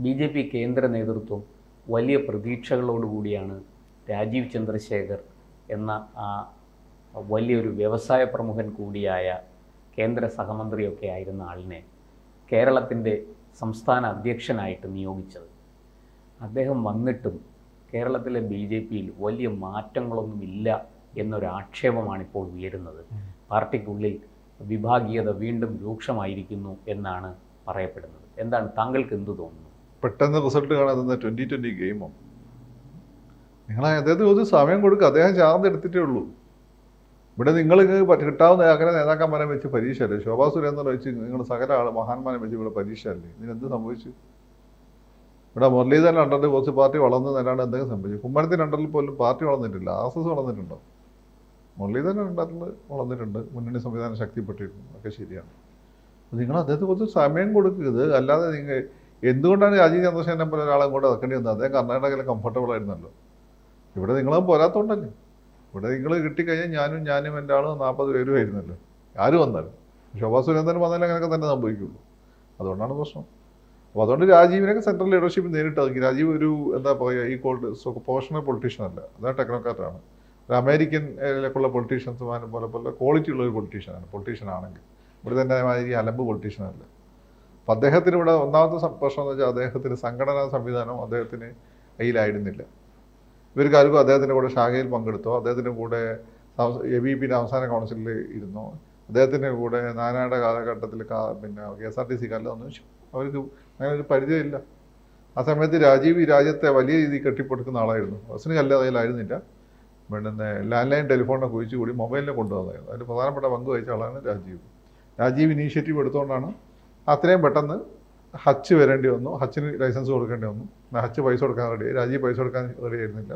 BJP. കേന്ദ്ര നേതൃത്വം വലിയ പ്രതീക്ഷകളോടുകൂടിയാണ് രാജീവ് ചന്ദ്രശേഖർ എന്ന ആ വലിയൊരു വ്യവസായ പ്രമുഖൻ കൂടിയായ കേന്ദ്ര സഹമന്ത്രിയൊക്കെ ആയിരുന്ന ആളിനെ കേരളത്തിൻ്റെ സംസ്ഥാന അധ്യക്ഷനായിട്ട് നിയോഗിച്ചത്. അദ്ദേഹം വന്നിട്ടും കേരളത്തിലെ ബി.ജെ.പിയിൽ വലിയ മാറ്റങ്ങളൊന്നുമില്ല എന്നൊരാക്ഷേപമാണ് ഇപ്പോൾ ഉയരുന്നത്. പാർട്ടിക്കുള്ളിൽ വിഭാഗീയത വീണ്ടും രൂക്ഷമായിരിക്കുന്നു എന്നാണ് പറയപ്പെടുന്നത്. എന്താണ് താങ്കൾക്ക് എന്തു തോന്നുന്നു? പെട്ടെന്ന് റിസൾട്ട് കാണാൻ 2020 ഗെയിമോ? നിങ്ങൾ അദ്ദേഹത്തിന് ഒരു സമയം കൊടുക്കുക. അദ്ദേഹം ചാർന്നെടുത്തിട്ടേ ഉള്ളൂ. ഇവിടെ നിങ്ങൾ കിട്ടാവുന്ന അങ്ങനെ നേതാക്കന്മാരെ വെച്ച് പരീക്ഷ അല്ലേ? ശോഭാ സുരേന്ദ്രനെ വെച്ച് നിങ്ങൾ സകല മഹാന്മാരെ വെച്ച് ഇവിടെ പരീക്ഷ അല്ലേ? ഇതിനെന്ത് സംഭവിച്ചു? ഇവിടെ മുരളീധരൻ അണ്ടറിൽ കുറച്ച് പാർട്ടി വളർന്നതിനാണ് എന്തെങ്കിലും സംഭവിച്ചു. കുമ്മനത്തിൻ്റെ അണ്ടറിൽ പോലും പാർട്ടി വളർന്നിട്ടില്ല. RSS വളർന്നിട്ടുണ്ടോ? മുരളീധരൻ അണ്ടറിൽ വളർന്നിട്ടുണ്ട്. മുന്നണി സംവിധാനം ശക്തിപ്പെട്ടിരുന്നു. ഒക്കെ ശരിയാണ്. നിങ്ങൾ അദ്ദേഹത്തിന് കുറച്ച് സമയം കൊടുക്കുക. അല്ലാതെ നിങ്ങൾ എന്തുകൊണ്ടാണ് രാജീവ് ചന്ദ്രശേഖരനെ പോലെ ഒരാളെ കൂടെ ഇറക്കേണ്ടി വന്നത്? അദ്ദേഹം കർണാടകയിൽ കംഫർട്ടബിൾ ആയിരുന്നല്ലോ. ഇവിടെ നിങ്ങളും പോരാത്തോണ്ടല്ലേ? ഇവിടെ നിങ്ങൾ കിട്ടിക്കഴിഞ്ഞാൽ ഞാനും എൻ്റെ ആളും 40 പേരും ആയിരുന്നല്ലോ. ആര് വന്നാലും. ശോഭാ സുരേന്ദ്രൻ വന്നാലും അങ്ങനെയൊക്കെ തന്നെ സംഭവിക്കുള്ളൂ. അതുകൊണ്ടാണ് പ്രശ്നം. അപ്പോൾ അതുകൊണ്ട് രാജീവിനൊക്കെ സെൻട്രൽ ലീഡർഷിപ്പ് നേരിട്ട് ഇറക്കി. രാജീവ് ഒരു എന്താ പറയുക, ഈ പ്രൊഫഷണൽ പൊളിറ്റീഷ്യൻ അല്ല, അതാണ് ടെക്നോക്രാറ്റാണ്. ഒരു അമേരിക്കനിലേക്കുള്ള പൊളിറ്റീഷ്യൻസുമാരെ പോലെ ക്വാളിറ്റി ഉള്ള ഒരു പൊളിറ്റീഷ്യൻ ആണെങ്കിൽ ഇവിടെ തന്നെ മാതിരി അലമ്പ് പൊളിറ്റീഷ്യനല്ല. അപ്പം അദ്ദേഹത്തിന് ഇവിടെ ഒന്നാമത്തെ പ്രശ്നം എന്ന് വെച്ചാൽ അദ്ദേഹത്തിന് സംഘടനാ സംവിധാനം അദ്ദേഹത്തിന് കയ്യിലായിരുന്നില്ല. ഇവർക്ക് ആർക്കും അദ്ദേഹത്തിൻ്റെ കൂടെ ശാഖയിൽ പങ്കെടുത്തോ, അദ്ദേഹത്തിൻ്റെ കൂടെ AVP അവസാന കൗൺസിലിൽ ഇരുന്നോ, അദ്ദേഹത്തിൻ്റെ കൂടെ നാനായുടെ കാലഘട്ടത്തിൽ പിന്നെ KSRTC കാലത്തൊന്നും അവർക്ക് അങ്ങനെ ഒരു പരിചയമില്ല. ആ സമയത്ത് രാജീവ് ഈ രാജ്യത്തെ വലിയ രീതിയിൽ കെട്ടിപ്പടുക്കുന്ന ആളായിരുന്നു. ബസ്സിന് കല്ലാതായാലായിരുന്നില്ല. പിന്നെ ലാൻഡ് ലൈൻ ടെലിഫോണിനെ കുഴിച്ചുകൂടി മൊബൈലിനെ കൊണ്ടുവന്നതായിരുന്നു. അതിൽ പ്രധാനപ്പെട്ട പങ്ക് വഹിച്ച ആളാണ് രാജീവ് ഇനീഷ്യേറ്റീവ് എടുത്തുകൊണ്ടാണ് അത്രയും പെട്ടെന്ന് ഹച്ച് വരേണ്ടി വന്നു. ഹച്ചിന് ലൈസൻസ് കൊടുക്കേണ്ടി വന്നു. ഹച്ച് പൈസ കൊടുക്കാൻ റെഡിയായി. രാജീവ് പൈസ കൊടുക്കാൻ റെഡി ആയിരുന്നില്ല.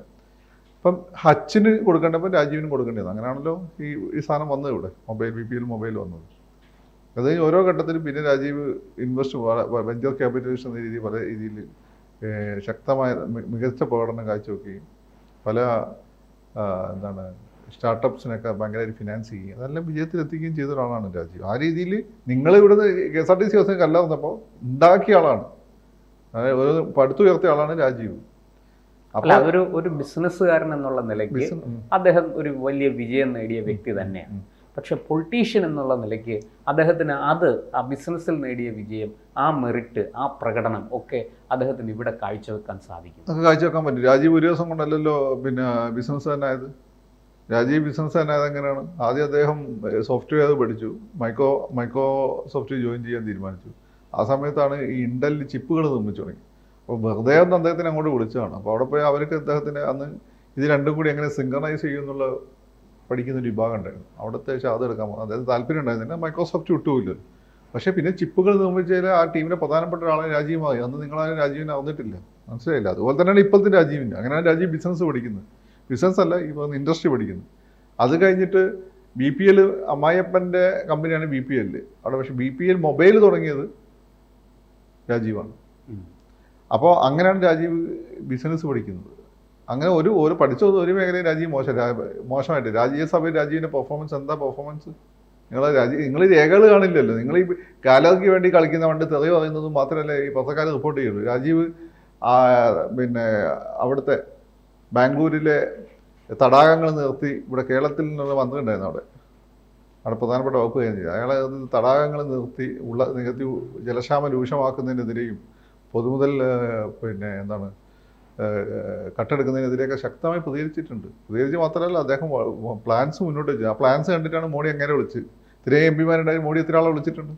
അപ്പം ഹച്ചിന് കൊടുക്കേണ്ടപ്പോൾ രാജീവിനും കൊടുക്കേണ്ടി വന്നു. അങ്ങനെയാണല്ലോ ഈ സാധനം വന്നത്. ഇവിടെ BPL മൊബൈൽ വന്നത്. അത് ഓരോ ഘട്ടത്തിലും പിന്നെ രാജീവ് വെഞ്ചർ ക്യാപിറ്റലിസ്റ്റ് എന്ന രീതിയിൽ പല രീതിയിൽ ശക്തമായ മികച്ച പ്രകടനം കാഴ്ചവെക്കുകയും പല സ്റ്റാർട്ടപ്സിനൊക്കെ ഭയങ്കരമായിട്ട് ഫിനാൻസ് ചെയ്യുകയും അതെല്ലാം വിജയത്തിലെത്തിക്കുകയും ചെയ്ത ഒരാളാണ് രാജീവ്. ആ രീതിയിൽ നിങ്ങൾ ഇവിടുന്ന് KSRTC ബസ്സിന് കല്ല വന്നപ്പോൾ ഉണ്ടാക്കിയ ആളാണ്, അതായത് പടുത്തുയർത്തിയ ആളാണ് രാജീവ്. അപ്പോൾ ഒരു ബിസിനസ്സുകാരൻ എന്നുള്ള നിലയ്ക്ക് അദ്ദേഹം ഒരു വലിയ വിജയം നേടിയ വ്യക്തി തന്നെയാണ്. പക്ഷെ പൊളിറ്റീഷ്യൻ എന്നുള്ള നിലയ്ക്ക് അദ്ദേഹത്തിന് ആ ബിസിനസ്സിൽ നേടിയ വിജയം, ആ മെറിറ്റ്, ആ പ്രകടനം ഒക്കെ അദ്ദേഹത്തിന് ഇവിടെ കാഴ്ചവെക്കാൻ സാധിക്കും. അതൊക്കെ കാഴ്ചവെക്കാൻ പറ്റും. രാജീവ് ഒരു ദിവസം കൊണ്ടല്ലല്ലോ പിന്നെ ബിസിനസ് തന്നെ ആയത്. രാജീവ് ബിസിനസ് തന്നെ ആയത് എങ്ങനെയാണ്? ആദ്യം അദ്ദേഹം സോഫ്റ്റ്വെയർ പഠിച്ചു. മൈക്രോസോഫ്റ്റ് ജോയിൻ ചെയ്യാൻ തീരുമാനിച്ചു. ആ സമയത്താണ് ഈ ഇന്റലിൽ ചിപ്പുകൾ നിർമ്മിച്ചു തുടങ്ങി. അപ്പോൾ വെറുതെ ഒന്ന് അദ്ദേഹത്തിന് അങ്ങോട്ട് വിളിച്ചതാണ്. അപ്പോൾ അവിടെ പോയി അവർക്ക് അദ്ദേഹത്തിന് അന്ന് ഇത് രണ്ടും കൂടി എങ്ങനെ സിങ്കണൈസ് ചെയ്യുമെന്നുള്ള പഠിക്കുന്നൊരു വിഭാഗം ഉണ്ടായിരുന്നു. അവിടുത്തെ അത് എടുക്കാൻ പോകുന്നത് അദ്ദേഹത്തിന് താല്പര്യം ഉണ്ടായിരുന്നില്ല. മൈക്രോസോഫ്റ്റ് വിട്ടുപോയില്ല. പക്ഷേ പിന്നെ ചിപ്പുകൾ നിർമ്മിച്ചതിൽ ആ ടീമിലെ പ്രധാനപ്പെട്ട ഒരാളെ രാജീവായി. അന്ന് നിങ്ങളാരും രാജീവിനെ അറിഞ്ഞിട്ടില്ല, മനസ്സിലായില്ല. അതുപോലെ തന്നെയാണ് ഇപ്പോഴത്തെ രാജീവിൻ്റെ. അങ്ങനെയാണ് രാജീവ് ബിസിനസ് പഠിക്കുന്നത്. ബിസിനസ് അല്ല, ഇപ്പോൾ ഇൻഡസ്ട്രി പഠിക്കുന്നത്. അത് കഴിഞ്ഞിട്ട് BPL അമ്മായിയപ്പൻ്റെ കമ്പനിയാണ് BPL. അവിടെ പക്ഷേ BPL മൊബൈൽ തുടങ്ങിയത് രാജീവാണ്. അപ്പോൾ അങ്ങനെയാണ് രാജീവ് ബിസിനസ് പഠിക്കുന്നത്. അങ്ങനെ ഒരു പഠിച്ച ഒരു മേഖലയിൽ രാജീവ് മോശമായിട്ട് രാജ്യസഭയിൽ രാജീവിൻ്റെ പെർഫോമൻസ് എന്താ പെർഫോമൻസ്? നിങ്ങൾ രേഖകൾ കാണില്ലല്ലോ. നിങ്ങൾ ഈ കാലർക്ക് വേണ്ടി കളിക്കുന്ന പണ്ട് തെളിവ് പറയുന്നതും മാത്രമല്ല ഈ പത്രക്കാർ റിപ്പോർട്ട് ചെയ്യുള്ളൂ. രാജീവ് പിന്നെ അവിടുത്തെ ബാംഗ്ലൂരിലെ തടാകങ്ങൾ നിർത്തി ഇവിടെ കേരളത്തിൽ നിന്ന് വന്നിട്ടുണ്ടായിരുന്നു. അവിടെ പ്രധാനപ്പെട്ട വകുപ്പ് കഴിഞ്ഞില്ല. അയാളെ തടാകങ്ങൾ നികത്തി ജലക്ഷാമം രൂക്ഷമാക്കുന്നതിനെതിരെയും പൊതുമുതൽ പിന്നെ കട്ടെടുക്കുന്നതിനെതിരെയൊക്കെ ശക്തമായി പ്രതികരിച്ചിട്ടുണ്ട്. പ്രതികരിച്ച് മാത്രമല്ല, അദ്ദേഹം പ്ലാൻസ് മുന്നോട്ട് വെച്ചു. ആ പ്ലാൻസ് കണ്ടിട്ടാണ് മോഡി എങ്ങനെ വിളിച്ച്. ഇത്രയും MP മാരുണ്ടായി, മോഡി ഇത്ര ആളെ വിളിച്ചിട്ടുണ്ട്.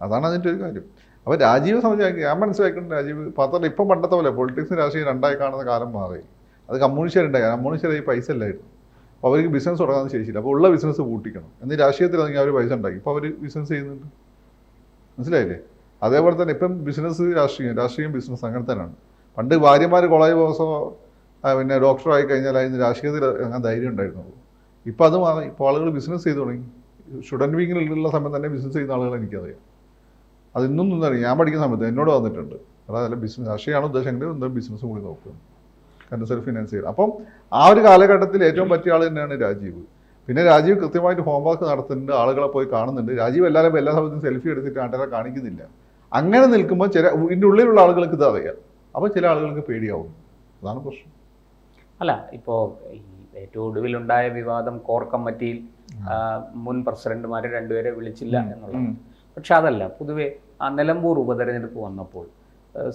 അതാണ് അതിൻ്റെ ഒരു കാര്യം. അപ്പോൾ രാജീവ് സംബന്ധിച്ച് ഞാൻ മനസ്സിലാക്കിയിട്ടുണ്ട്, രാജീവ് പത്രത്തിൽ ഇപ്പം പണ്ടത്തെ പോലെ പൊളിറ്റിക്സും രാഷ്ട്രീയം രണ്ടായി കാണുന്ന കാലം മാറി. അത് കമ്മ്യൂണിസ്റ്റുകാരുണ്ടായി. കമ്മ്യൂണിസ്റ്റുകാർ ഈ പൈസ ഇല്ലായിരുന്നു. അപ്പോൾ അവർക്ക് ബിസിനസ് തുടങ്ങാൻ ശേഷിയില്ല. അപ്പോൾ ഉള്ള ബിസിനസ് പൂട്ടിക്കണം എന്ന് രാഷ്ട്രീയത്തിൽ ഇറങ്ങി അവർ പൈസ ഉണ്ടാക്കി. ഇപ്പോൾ അവർ ബിസിനസ് ചെയ്യുന്നുണ്ട്, മനസ്സിലായില്ലേ? അതേപോലെ തന്നെ ഇപ്പം ബിസിനസ് രാഷ്ട്രീയം ബിസിനസ് അങ്ങനെ തന്നെയാണ്. പണ്ട് ഭാര്യമാർ കോളേജ് പ്രൊഫസറോ പിന്നെ ഡോക്ടറായി കഴിഞ്ഞാൽ അതിന് രാഷ്ട്രീയത്തിൽ അങ്ങനെ ധൈര്യം ഉണ്ടായിരുന്നുള്ളൂ. ഇപ്പോൾ അത് മാറി. ഇപ്പോൾ ആളുകൾ ബിസിനസ് ചെയ്ത് തുടങ്ങി. സ്റ്റുഡൻറ്റ് വിങ്ങിലുള്ള സമയം തന്നെ ബിസിനസ് ചെയ്യുന്ന ആളുകൾ എനിക്കറിയാം. അത് ഇന്നും അറിയാം. ഞാൻ പഠിക്കുന്ന സമയത്ത് എന്നോട് വന്നിട്ടുണ്ട്. അതായത് ബിസിനസ് രാഷ്ട്രീയമാണ് ഉദ്ദേശമെങ്കിൽ എന്താ ബിസിനസ്സും കൂടി നോക്കുക, കാരണം സെൽഫ് ഫിനാൻസ് ചെയ്യണം. അപ്പം ആ ഒരു കാലഘട്ടത്തിൽ ഏറ്റവും പറ്റിയ ആൾ തന്നെയാണ് രാജീവ്. പിന്നെ രാജീവ് കൃത്യമായിട്ട് ഹോംവർക്ക് നടത്തുന്നുണ്ട്, ആളുകളെ പോയി കാണുന്നുണ്ട്. രാജീവ് എല്ലാ സമയത്തും സെൽഫി എടുത്തിട്ട് ആൾക്കാരെ കാണിക്കുന്നില്ല. അങ്ങനെ നിൽക്കുമ്പോൾ ഇതിൻ്റെ ഉള്ളിലുള്ള ആളുകൾക്ക് ഇത് അറിയാം. അപ്പോൾ ചില ആളുകൾക്ക് പേടിയാവും. അതാണ് പ്രശ്നം. അല്ല, ഇപ്പോൾ ഈ ഏറ്റവും ഒടുവിലുണ്ടായ വിവാദം കോർ കമ്മിറ്റിയിൽ മുൻ പ്രസിഡന്റുമാർ രണ്ടുപേരെ വിളിച്ചില്ല എന്നുള്ളത്. പക്ഷെ അതല്ല, പൊതുവെ ആ നിലമ്പൂർ ഉപതെരഞ്ഞെടുപ്പ് വന്നപ്പോൾ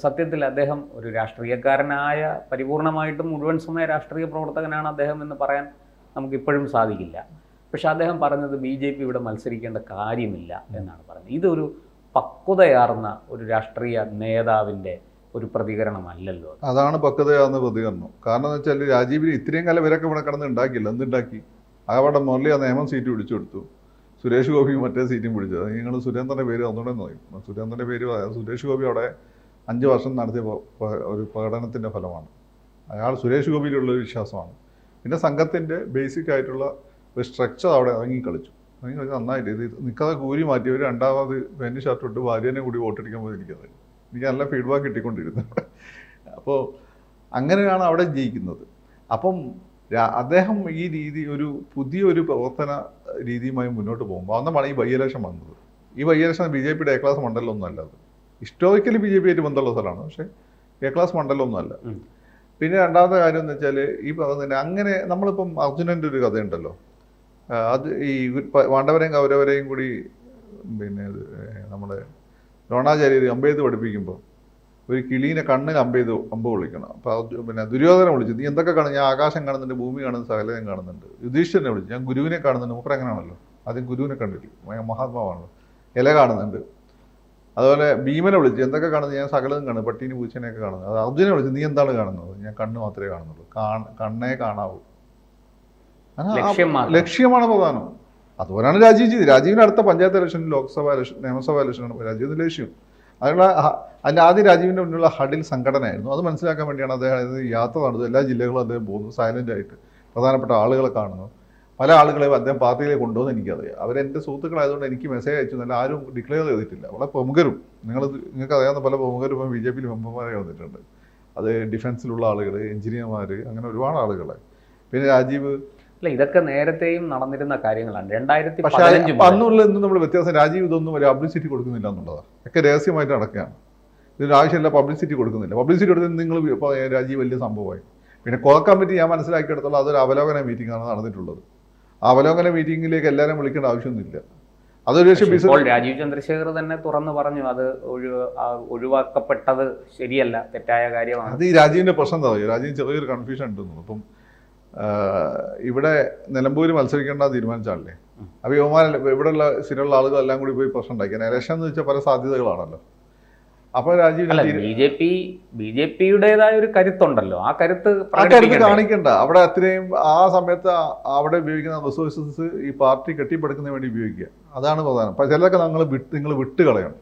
സത്യത്തിൽ അദ്ദേഹം ഒരു രാഷ്ട്രീയക്കാരനായ, പരിപൂർണമായിട്ടും മുഴുവൻ സമയ രാഷ്ട്രീയ പ്രവർത്തകനാണ് അദ്ദേഹം എന്ന് പറയാൻ നമുക്കിപ്പോഴും സാധിക്കില്ല. പക്ഷെ അദ്ദേഹം പറഞ്ഞത് BJP ഇവിടെ മത്സരിക്കേണ്ട കാര്യമില്ല എന്നാണ് പറഞ്ഞത്. ഇതൊരു പക്വതയാർന്ന ഒരു രാഷ്ട്രീയ നേതാവിൻ്റെ ഒരു പ്രതികരണമല്ലല്ലോ. അതാണ് പക്വതയാർന്ന പ്രതികരണം. കാരണം എന്ന് വെച്ചാൽ രാജീവിന് ഇത്രയും കാലം ഇവരൊക്കെ ഇവിടെ കിടന്ന് ഉണ്ടാക്കിയില്ല. എന്തുണ്ടാക്കി? അവിടെ മുരളി ആ നിയമം സീറ്റ് പിടിച്ചു കൊടുത്തു, സുരേഷ് ഗോപി മറ്റേ സീറ്റും പിടിച്ചത്. നിങ്ങൾ സുരേന്ദ്രൻ്റെ പേര് ഒന്നുകൂടെ നോക്കും. സുരേന്ദ്രൻ്റെ പേര് സുരേഷ് ഗോപി അവിടെ 5 വർഷം നടത്തിയ ഒരു പ്രകടനത്തിൻ്റെ ഫലമാണ്. അയാൾ സുരേഷ് ഗോപിയിലുള്ളൊരു വിശ്വാസമാണ്. പിന്നെ സംഘത്തിൻ്റെ ബേസിക് ആയിട്ടുള്ള ഒരു സ്ട്രക്ചർ അവിടെ ഇറങ്ങിക്കളിച്ചു നന്നായിട്ട്. ഇത് നിൽക്കാതെ കൂലി മാറ്റിയവർ രണ്ടാമത് പാൻറ് ഷർട്ട് ഇട്ട് ഭാര്യനെ കൂടി വോട്ടടിക്കാൻ പോയി എനിക്കത്. എനിക്ക് നല്ല ഫീഡ്ബാക്ക് കിട്ടിക്കൊണ്ടിരുന്നു. അപ്പോൾ അങ്ങനെയാണ് അവിടെ ജയിക്കുന്നത്. അപ്പം അദ്ദേഹം ഈ രീതി ഒരു പുതിയൊരു പ്രവർത്തന രീതിയുമായി മുന്നോട്ട് പോകുമ്പോൾ അന്നമാണ് ഈ ബൈ ഇലക്ഷൻ വന്നത്. ഈ ബൈ ഇലക്ഷൻ BJPയുടെ A ക്ലാസ് മണ്ഡലമൊന്നും അല്ല. അത് ഹിസ്റ്റോറിക്കലി BJP ആയിട്ട് ബന്ധമുള്ള സ്ഥലമാണ്, പക്ഷേ A ക്ലാസ് മണ്ഡലമൊന്നും അല്ല. പിന്നെ രണ്ടാമത്തെ കാര്യം എന്ന് വെച്ചാൽ ഈ പറഞ്ഞതിന് അങ്ങനെ നമ്മളിപ്പം അർജുനൻ്റെ ഒരു കഥയുണ്ടല്ലോ, അത് ഈ പാണ്ഡവരെയും കൗരവരെയും കൂടി പിന്നെ നമ്മുടെ ദ്രോണാചാര്യർ അമ്പെയ്ത് പഠിപ്പിക്കുമ്പോൾ ഒരു കിളീനെ കണ്ണിൽ അമ്പ് വിളിക്കണം. അപ്പോൾ പിന്നെ ദുര്യോധനെ വിളിച്ചു, നീ എന്തൊക്കെ കാണും? ഞാൻ ആകാശം കാണുന്നുണ്ട്, ഭൂമി കാണുന്നുണ്ട്, സകലയും കാണുന്നുണ്ട്. യുധിഷ്ഠിരനെ വിളിച്ചു, ഞാൻ ഗുരുവിനെ കാണുന്നുണ്ട്. മൂപ്പർ എങ്ങനെയാണല്ലോ, ആദ്യം ഗുരുവിനെ കണ്ടിട്ടില്ല, മഹാത്മാവാണല്ലോ, ഇല കാണുന്നുണ്ട്. അതുപോലെ ഭീമനെ വിളിച്ചു, എന്തൊക്കെ കാണുന്നത്? ഞാൻ സകലതും കാണും, പട്ടീനെ പൂച്ചനെയൊക്കെ കാണുന്നത്. അത് അർജുനെ വിളിച്ചു, നീ എന്താണ് കാണുന്നത്? ഞാൻ കണ്ണ് മാത്രമേ കാണുന്നുള്ളൂ, കണ്ണേ കാണാവൂ. ലക്ഷ്യമാണ് പ്രധാനം. അതുപോലെയാണ് രാജീവ് ചെയ്തത്. രാജീവിന് അടുത്ത പഞ്ചായത്ത് ഇലക്ഷൻ, ലോക്സഭ ഇലക്ഷൻ, നിയമസഭാ ഇലക്ഷനാണ് രാജീവിൻ്റെ ലക്ഷ്യം. അതിൻ്റെ ആദ്യം രാജീവിൻ്റെ മുന്നിലുള്ള ഹഡിൽ സംഘടനയായിരുന്നു. അത് മനസ്സിലാക്കാൻ വേണ്ടിയാണ് അദ്ദേഹം യാത്ര നടത്തുന്നത്. എല്ലാ ജില്ലകളും അദ്ദേഹം പോകുന്നു, സൈലൻ്റ് ആയിട്ട് പ്രധാനപ്പെട്ട ആളുകളെ കാണുന്നു. പല ആളുകളെയും അദ്ദേഹം പാർട്ടിയിലേക്ക് കൊണ്ടുപോകുന്ന എനിക്കറിയാം. അവരെൻ്റെ സുഹൃത്തുക്കളായതുകൊണ്ട് എനിക്ക് മെസ്സേജ് അയച്ചു, നല്ല ആരും ഡിക്ലെയർ ചെയ്തിട്ടില്ല. വളരെ പ്രമുഖരും, നിങ്ങൾക്ക് അറിയാവുന്ന പല പ്രമുഖരും ഇപ്പം BJPയിൽ മെമ്പർമാരെ വന്നിട്ടുണ്ട്. അത് ഡിഫൻസിലുള്ള ആളുകൾ, എഞ്ചിനീയർമാർ, അങ്ങനെ ഒരുപാട് ആളുകളെ. പിന്നെ രാജീവ്, അല്ല, ഇതൊക്കെ നേരത്തെയും നടന്നിരുന്ന കാര്യങ്ങളാണ്. 2015 പക്ഷേ അന്നുള്ള എന്തും നമ്മൾ വ്യത്യാസം, രാജീവ് ഇതൊന്നും ഒരു പബ്ലിസിറ്റി കൊടുക്കുന്നില്ല എന്നുള്ളതാണ്. ഒക്കെ രഹസ്യമായിട്ട് നടക്കുകയാണ്. ഇതിന് ആവശ്യമില്ല പബ്ലിസിറ്റി കൊടുക്കുന്നില്ല. പബ്ലിസിറ്റി കൊടുക്കുന്നത് നിങ്ങൾ രാജീവ് വലിയ സംഭവമായി. പിന്നെ കോർ കമ്മിറ്റി ഞാൻ മനസ്സിലാക്കിയെടുത്തോളം അതൊരു അവലോകന മീറ്റിംഗാണ് നടന്നിട്ടുള്ളത്. ആ അവലോകന മീറ്റിംഗിലേക്ക് എല്ലാവരും വിളിക്കേണ്ട ആവശ്യമൊന്നുമില്ല. അതൊരു രാജീവ് ചന്ദ്രശേഖർ തന്നെ തുറന്നു പറഞ്ഞു അത് ഒഴിവാക്കപ്പെട്ടത് ശരിയല്ല, തെറ്റായ കാര്യമാണ്. അത് ഈ രാജീവിൻ്റെ പ്രശ്നം എന്താ പറയുക, രാജീവ് ചെറിയൊരു കൺഫ്യൂഷൻ ഉണ്ടെന്നു. അപ്പം ഇവിടെ നിലമ്പൂര് മത്സരിക്കേണ്ട തീരുമാനിച്ചാണല്ലേ. അപ്പോൾ ഇവിടെയുള്ള സ്ഥിരമുള്ള ആളുകളെല്ലാം കൂടി പോയി പ്രശ്നം ഉണ്ടാക്കിയാണ്. ഇലക്ഷൻ എന്ന് വെച്ചാൽ പല സാധ്യതകളാണല്ലോ. അപ്പോൾ BJPയുടേതായ ഒരു കരുത്തുണ്ടല്ലോ, ആ കരുത്ത് കാണിക്കണ്ട. അവിടെ അത്രയും ആ സമയത്ത് അവിടെ ഉപയോഗിക്കുന്ന റിസോഴ്സസ് ഈ പാർട്ടി കെട്ടിപ്പടുക്കുന്നതിന് വേണ്ടി ഉപയോഗിക്കുക, അതാണ് പ്രധാനം. അപ്പം ചിലതൊക്കെ നിങ്ങൾ വിട്ട് കളയണം.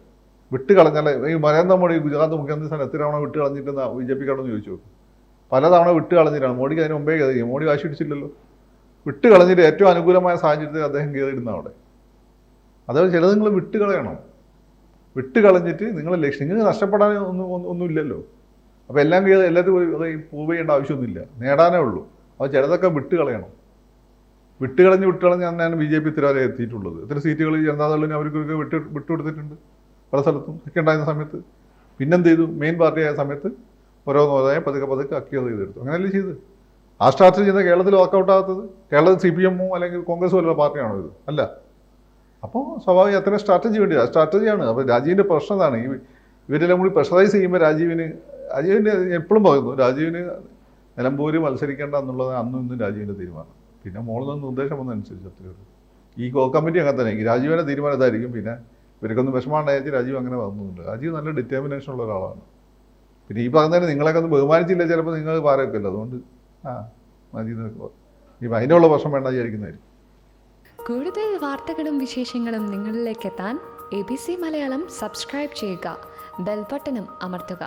വിട്ട് കളഞ്ഞാൽ ഈ നരേന്ദ്രമോദി ഗുജറാത്ത് മുഖ്യമന്ത്രി സ്ഥാനം എത്ര തവണ വിട്ട് കളഞ്ഞിട്ട് BJPക്കാരോന്ന് ചോദിച്ചു നോക്കും. പലതവണ വിട്ട് കളഞ്ഞിട്ടാണ്. മോഡിക്ക് അതിന് മുമ്പേ കയറി, മോഡി വാശി പിടിച്ചില്ലല്ലോ. വിട്ട് കളഞ്ഞിട്ട് ഏറ്റവും അനുകൂലമായ സാഹചര്യത്തിൽ അദ്ദേഹം കയറിയിരുന്ന അവിടെ. അതുപോലെ ചിലത് നിങ്ങൾ വിട്ട് കളയണം. വിട്ട് കളഞ്ഞിട്ട് നിങ്ങളെ ലക്ഷ്യം, നിങ്ങൾക്ക് നഷ്ടപ്പെടാൻ ഒന്നുമില്ലല്ലോ. അപ്പോൾ എല്ലാം എല്ലാവരും പ്രൂവ് ചെയ്യേണ്ട ആവശ്യമൊന്നുമില്ല, നേടാനേ ഉള്ളൂ. അപ്പോൾ ചിലതൊക്കെ വിട്ട് കളയണം. വിട്ട് കളഞ്ഞ് അന്നാണ് BJP ഇത്ര വരെ എത്തിയിട്ടുള്ളത്. ഇത്ര സീറ്റുകൾ ജനതാദളിന് അവർക്കൊക്കെ വിട്ടുകൊടുത്തിട്ടുണ്ട് പല സ്ഥലത്തും ഒക്കെ ഉണ്ടായിരുന്ന സമയത്ത്. പിന്നെന്ത് ചെയ്തു? മെയിൻ പാർട്ടിയായ സമയത്ത് ഓരോന്നോരായ പതുക്കെ അക്യൂർ ചെയ്തെടുത്തു. അങ്ങനെയല്ലേ ചെയ്ത്? ആ സ്ട്രാറ്റജി ചെയ്യുന്നത് കേരളത്തിൽ വർക്കൗട്ട് ആകാത്തത്? കേരളത്തിൽ CPM അല്ലെങ്കിൽ കോൺഗ്രസ് പോലുള്ള പാർട്ടിയാണോ ഇത്? അല്ല. അപ്പോൾ സ്വാഭാവികം അത്ര സ്ട്രാറ്റജി വേണ്ടിയാണ്, സ്ട്രാറ്റജിയാണ്. അപ്പോൾ രാജീവിൻ്റെ പ്രശ്നം അതാണ്. ഇവരെല്ലാം കൂടി പ്രഷറൈസ് ചെയ്യുമ്പോൾ രാജീവിന് എപ്പോഴും പറയുന്നു, രാജീവിന് നിലമ്പൂര് മത്സരിക്കേണ്ട എന്നുള്ളത് അന്നും ഇന്നും രാജീവിൻ്റെ തീരുമാനം. പിന്നെ മോളിൽ നിന്ന് നിർദ്ദേശം വന്നതനുസരിച്ച് അത്രയേ ഉള്ളൂ. ഈ കോർ കമ്മിറ്റി അങ്ങനെ തന്നെ രാജീവിൻ്റെ തീരുമാനം ഇതായിരിക്കും. പിന്നെ ഇവർക്കൊന്നും വിഷമമുണ്ടായിട്ട് രാജീവ് അങ്ങനെ വന്നിട്ടുണ്ട്. രാജീവ് നല്ല ഡിറ്റർമിനേഷൻ ഉള്ള ഒരാളാണ്. പിന്നെ ഈ പറഞ്ഞതിന് നിങ്ങളൊക്കെ ഒന്ന് ബഹുമാനിച്ചില്ല, ചിലപ്പോൾ നിങ്ങൾ പാരൊക്കെയല്ലോ. അതുകൊണ്ട് മജീദ് ഇപ്പം അതിനുള്ള പ്രശ്നം വേണ്ട വിചാരിക്കുന്നതായിരിക്കും. കൂടുതൽ വാർത്തകളും വിശേഷങ്ങളും നിങ്ങളിലേക്ക് എത്താൻ ABC മലയാളം സബ്സ്ക്രൈബ് ചെയ്യുക, ബെൽ ബട്ടണും അമർത്തുക.